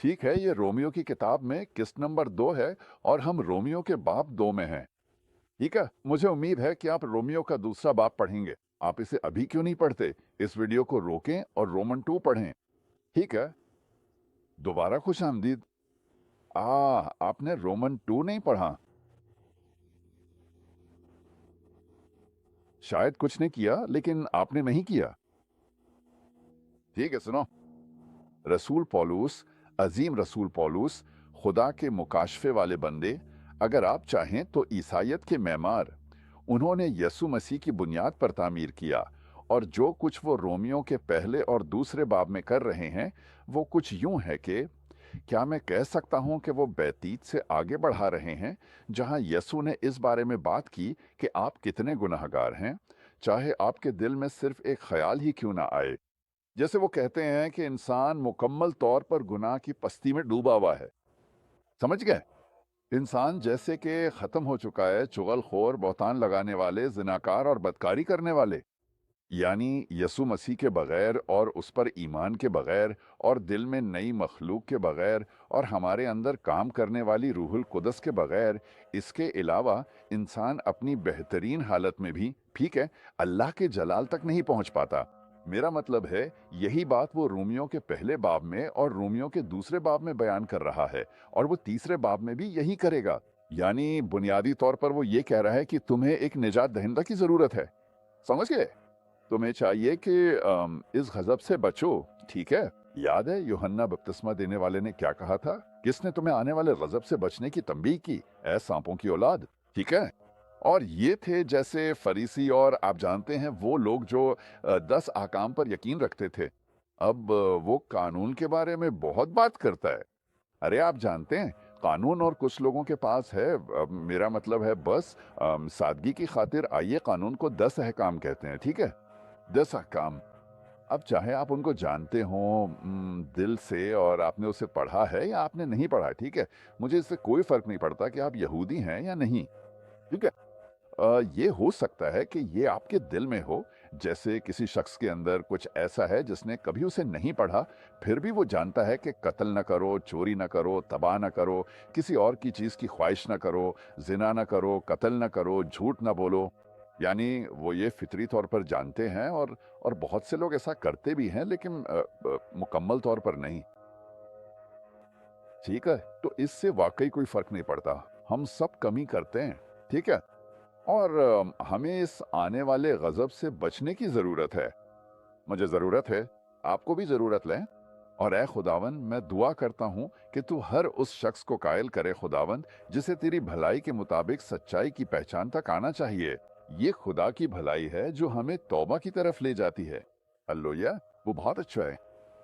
ठीक है, ये रोमियो की किताब में किस्त नंबर 2 है और हम रोमियो के बाब 2 में हैं। ठीक है, मुझे उम्मीद है कि आप रोमियो का दूसरा बाब पढ़ेंगे। आप इसे अभी क्यों नहीं पढ़ते? इस वीडियो को रोकें और रोमन 2 पढ़ें। ठीक है, दोबारा खुशामदीद। आपने रोमन 2 नहीं पढ़ा? शायद कुछ ने किया, लेकिन आपने नहीं किया। ठीक है, सुनो। रसूल पौलुस, अजीम रसूल पौलुस, खुदा के मुकाशफे वाले बंदे, अगर आप चाहें तो ईसाइयत के मेमार, उन्होंने यसु मसीह की बुनियाद पर तामीर किया, और जो कुछ वो रोमियो के पहले और दूसरे बाब में कर रहे हैं वो कुछ यूं है कि क्या मैं कह सकता हूं कि वो बैतीत से आगे बढ़ा रहे हैं, जहां यसु ने इस बारे में बात की कि आप कितने गुनाहगार हैं, चाहे आपके दिल में सिर्फ एक ख्याल ही क्यों ना आए। जैसे वो कहते हैं कि इंसान मुकम्मल तौर पर गुनाह की पस्ती में डूबा हुआ है। समझ गए? इंसान जैसे कि खत्म हो चुका है, चुगलखोर, बहतान लगाने वाले, जिनाकार और बदकारी करने वाले। यानी यसु मसीह के बगैर और उस पर ईमान के बगैर और दिल में नई मखलूक के बगैर और हमारे अंदर काम करने वाली रूहुल कुदस के बगैर, इसके अलावा इंसान अपनी बेहतरीन हालत में भी, ठीक है, अल्लाह के जलाल तक नहीं पहुंच पाता। मेरा मतलब है, यही बात वो रोमियो के पहले बाब में और रोमियो के दूसरे बाब में बयान कर रहा है, और वो तीसरे बाब में भी यही करेगा। यानी बुनियादी तौर पर वो ये कह रहा है कि तुम्हें एक निजात दहिंदा की जरूरत है। समझ गए? तुम्हें चाहिए कि इस गजब से बचो। ठीक है, याद है यूहन्ना बपतिस्मा देने वाले ने क्या कहा था? किसने तुम्हें आने वाले गजब से बचने की तंबीह की? ऐ सांपों की औलाद। ठीक है, और ये थे जैसे फरीसी, और आप जानते हैं वो लोग जो 10 अहकाम पर यकीन रखते थे। अब वो कानून के बारे में बहुत बात करता है। अरे आप जानते हैं, कानून और कुछ लोगों के पास है। मेरा मतलब है बस सादगी की खातिर आइए कानून को 10 अहकाम कहते हैं। ठीक है, 10 अहकाम। अब चाहे आप उनको जानते हो दिल से, और आपने उसे पढ़ा है या आपने नहीं पढ़ा है, ठीक है, मुझे इससे कोई फर्क नहीं पड़ता कि आप यहूदी हैं या नहीं। ठीक है, ये हो सकता है कि ये आपके दिल में हो, जैसे किसी शख्स के अंदर कुछ ऐसा है जिसने कभी उसे नहीं पढ़ा, फिर भी वो जानता है कि कत्ल न करो, चोरी न करो, तबाह न करो, किसी और की चीज़ की ख्वाहिश न करो, जिना न करो, कत्ल न करो, झूठ न बोलो। यानी वो ये फितरी तौर पर जानते हैं, और बहुत से लोग ऐसा करते भी हैं, लेकिन मुकम्मल तौर पर नहीं। ठीक है, तो इससे वाकई कोई फर्क नहीं पड़ता। हम सब कमी करते हैं। ठीक है, और हमें इस आने वाले गजब से बचने की जरूरत है। मुझे जरूरत है, आपको भी जरूरत है। और ऐ खुदावन, मैं दुआ करता हूं कि तू हर उस शख्स को कायल करे खुदावन, जिसे तेरी भलाई के मुताबिक सच्चाई की पहचान तक आना चाहिए। ये खुदा की भलाई है जो हमें तौबा की तरफ ले जाती है। हालेलुया, वो बहुत अच्छा है।